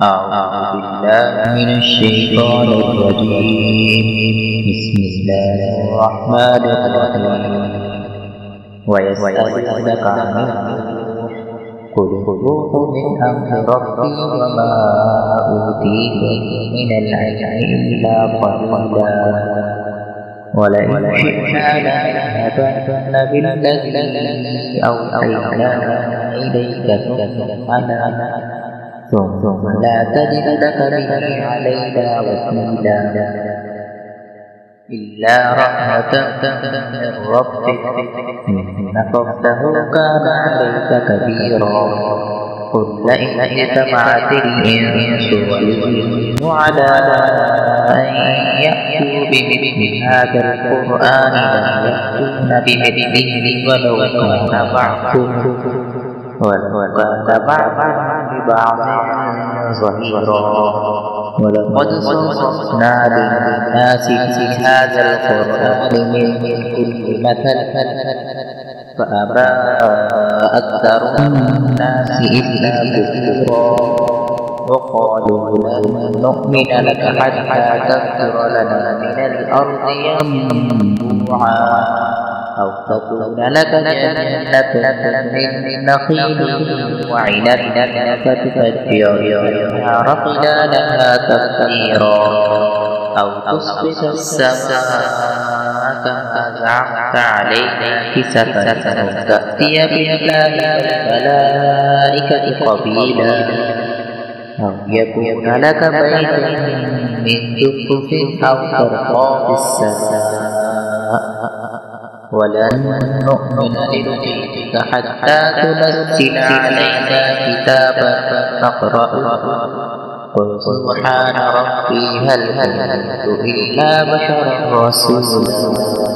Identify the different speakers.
Speaker 1: أعوذ بالله من الشيطان الرجيم. بسم الله الرحمن الرحيم. ويسألونك عن الروح قل الروح من أمر ربي وما أوتيتم من العلم إلا قليلا ولئن شئنا لنذهبن بالذي أوحينا إليك ثم لا تجد لك به علينا وكيلا إلا رحمة من ربك إن فضله كان عليك كبيرا. قل لئن اجتمعت الإنس والجن على أن يأتوا بمثل هذا القرآن لا يأتون بمثله ولو كان بعضهم لبعض ظهيرا. ولقد صرفنا للناس في هذا القرآن من كل مثل فأبى أكثر الناس إلا كفورا. وقالوا لن نؤمن لك حتى تفجر لنا من الأرض ينبوعا أو تكون لك جنة من نخيل وعنب فتفجر الأنهار خلالها تفجيرا أو تسقط السماء كما زعمت علينا كسفا أو تأتي بالله والملائكة قبيلا أو يكون لك بيت من زخرف أو ترقى في السماء ولن نؤمن لرقيك حتى تنزل علينا كتابا نقرأه قل سبحان ربي هل كنت إلا بشرا رسولا.